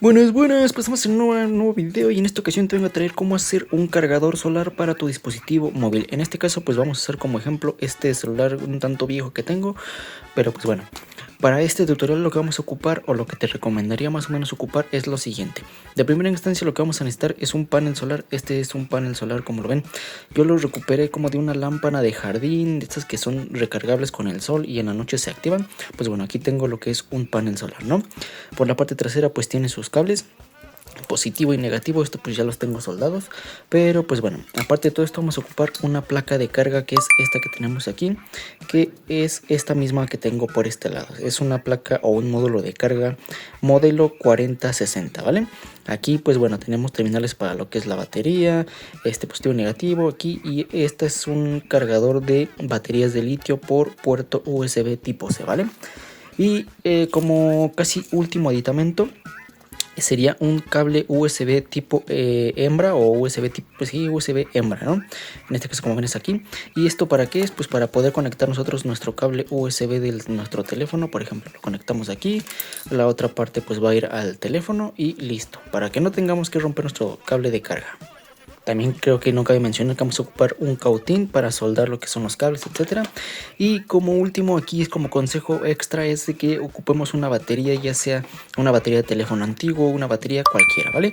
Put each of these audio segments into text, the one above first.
Buenas, buenas, pasamos en un nuevo video y en esta ocasión te vengo a traer cómo hacer un cargador solar para tu dispositivo móvil. En este caso pues vamos a hacer como ejemplo este celular un tanto viejo que tengo, pero pues bueno. Para este tutorial lo que vamos a ocupar o lo que te recomendaría más o menos ocupar es lo siguiente. De primera instancia lo que vamos a necesitar es un panel solar. Este es un panel solar como lo ven. Yo lo recuperé como de una lámpara de jardín, de estas que son recargables con el sol y en la noche se activan. Pues bueno, aquí tengo lo que es un panel solar, ¿no? Por la parte trasera pues tiene sus cables positivo y negativo, esto pues ya los tengo soldados, pero pues bueno, aparte de todo esto vamos a ocupar una placa de carga que es esta que tenemos aquí, que es esta misma que tengo por este lado. Es una placa o un módulo de carga modelo 4060, ¿vale? Aquí pues bueno, tenemos terminales para lo que es la batería, este positivo y negativo aquí, y este es un cargador de baterías de litio por puerto USB tipo C, ¿vale? Y como casi último aditamento sería un cable USB tipo hembra o USB tipo, pues sí, USB hembra, ¿no? En este caso como ven es aquí. ¿Y esto para qué es? Pues para poder conectar nosotros nuestro cable USB de nuestro teléfono, por ejemplo, lo conectamos aquí, la otra parte pues va a ir al teléfono y listo, para que no tengamos que romper nuestro cable de carga. También creo que no cabe mencionar que vamos a ocupar un cautín para soldar lo que son los cables, etcétera. Y como último aquí es como consejo extra es de que ocupemos una batería, ya sea una batería de teléfono antiguo, una batería cualquiera, ¿vale?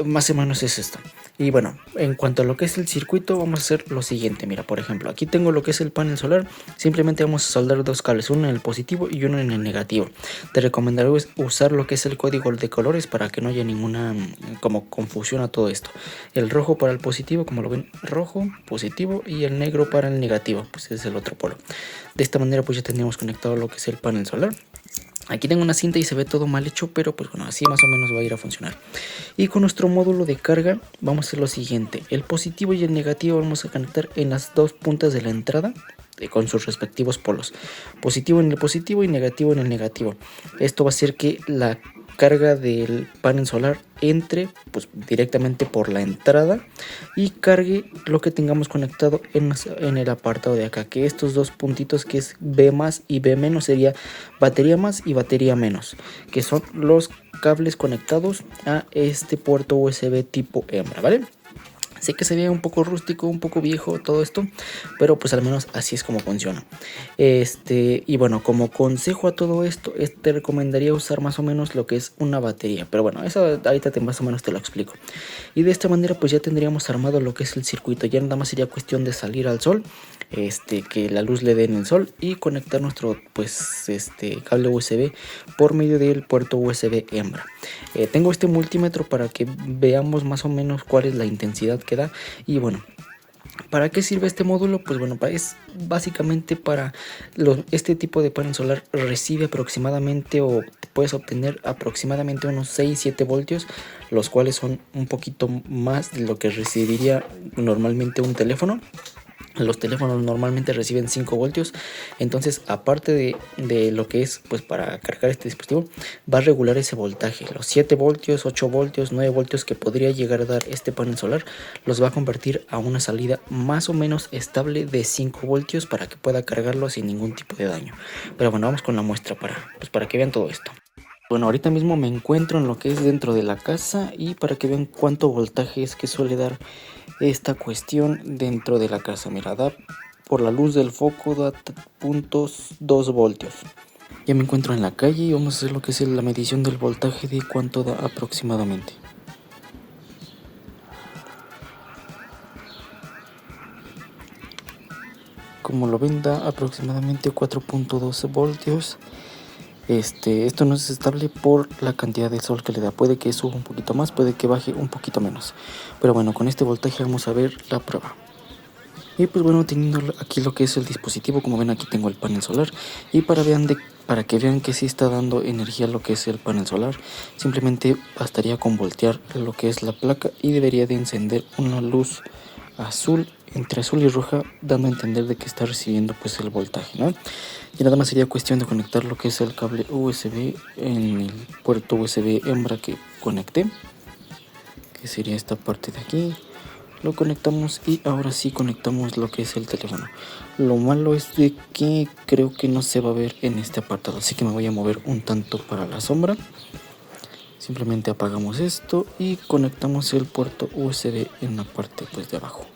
Más o menos es esto. Y bueno, en cuanto a lo que es el circuito, vamos a hacer lo siguiente. Mira, por ejemplo, aquí tengo lo que es el panel solar. Simplemente vamos a soldar dos cables, uno en el positivo y uno en el negativo. Te recomendaré usar lo que es el código de colores para que no haya ninguna como confusión a todo esto. El rojo para el positivo, como lo ven, rojo, positivo, y el negro para el negativo, pues es el otro polo. De esta manera pues ya tendríamos conectado lo que es el panel solar. Aquí tengo una cinta y se ve todo mal hecho, pero pues bueno, así más o menos va a ir a funcionar. Y con nuestro módulo de carga vamos a hacer lo siguiente. El positivo y el negativo vamos a conectar en las dos puntas de la entrada con sus respectivos polos. Positivo en el positivo y negativo en el negativo. Esto va a hacer que la carga del panel solar entre pues directamente por la entrada y cargue lo que tengamos conectado en el apartado de acá, que estos dos puntitos que es B más y B menos sería batería más y batería menos, que son los cables conectados a este puerto USB tipo hembra, ¿vale? Sé que se ve un poco rústico, un poco viejo todo esto, pero pues al menos así es como funciona. Y bueno, como consejo a todo esto, te recomendaría usar más o menos lo que es una batería. Pero bueno, eso ahorita más o menos te lo explico. Y de esta manera pues ya tendríamos armado lo que es el circuito. Ya nada más sería cuestión de salir al sol, que la luz le dé en el sol y conectar nuestro pues cable USB por medio del puerto USB hembra. Tengo este multímetro para que veamos más o menos cuál es la intensidad que da. Y bueno, ¿para qué sirve este módulo? Pues bueno, es básicamente para este tipo de panel solar recibe aproximadamente o puedes obtener aproximadamente unos 6-7 voltios, los cuales son un poquito más de lo que recibiría normalmente un teléfono. Los teléfonos normalmente reciben 5 voltios, entonces aparte de lo que es pues para cargar este dispositivo, va a regular ese voltaje. Los 7 voltios, 8 voltios, 9 voltios que podría llegar a dar este panel solar, los va a convertir a una salida más o menos estable de 5 voltios para que pueda cargarlo sin ningún tipo de daño. Pero bueno, vamos con la muestra para que vean todo esto. Bueno, ahorita mismo me encuentro en lo que es dentro de la casa y para que vean cuánto voltaje es que suele dar esta cuestión dentro de la casa. Mira, da por la luz del foco, da 0.2 voltios. Ya me encuentro en la calle y vamos a hacer lo que es la medición del voltaje de cuánto da aproximadamente. Como lo ven, da aproximadamente 4.12 voltios. Esto no es estable por la cantidad de sol que le da. Puede que suba un poquito más, puede que baje un poquito menos. Pero bueno, con este voltaje vamos a ver la prueba. Y pues bueno, teniendo aquí lo que es el dispositivo, como ven aquí tengo el panel solar. Y para que vean que sí está dando energía lo que es el panel solar, simplemente bastaría con voltear lo que es la placa y debería de encender una luz azul, entre azul y roja, dando a entender de que está recibiendo pues el voltaje, ¿no? Y nada más sería cuestión de conectar lo que es el cable USB en el puerto USB hembra que conecté, que sería esta parte de aquí. Lo conectamos y ahora sí conectamos lo que es el teléfono. Lo malo es de que creo que no se va a ver en este apartado, así que me voy a mover un tanto para la sombra. Simplemente apagamos esto y conectamos el puerto USB en la parte pues de abajo.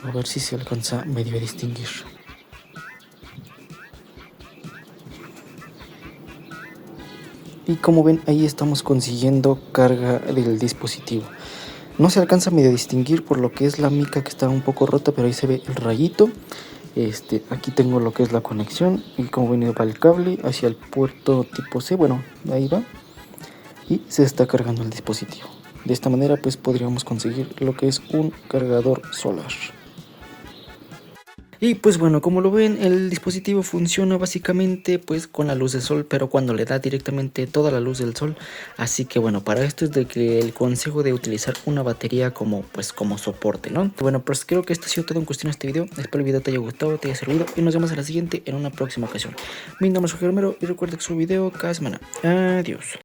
A ver si se alcanza medio a distinguir. Y como ven, ahí estamos consiguiendo carga del dispositivo. No se alcanza medio a distinguir por lo que es la mica, que está un poco rota, pero ahí se ve el rayito. Aquí tengo lo que es la conexión y como ven va el cable hacia el puerto tipo C. Bueno, ahí va. Y se está cargando el dispositivo. De esta manera pues podríamos conseguir lo que es un cargador solar. Y pues bueno, como lo ven, el dispositivo funciona básicamente pues con la luz del sol, pero cuando le da directamente toda la luz del sol. Así que bueno, para esto es de que el consejo de utilizar una batería como soporte, ¿no? Bueno, pues creo que esto ha sido todo en cuestión de este video. Espero el video te haya gustado, te haya servido y nos vemos a la siguiente en una próxima ocasión. Mi nombre es Jorge Romero y recuerda que subo video cada semana. Adiós.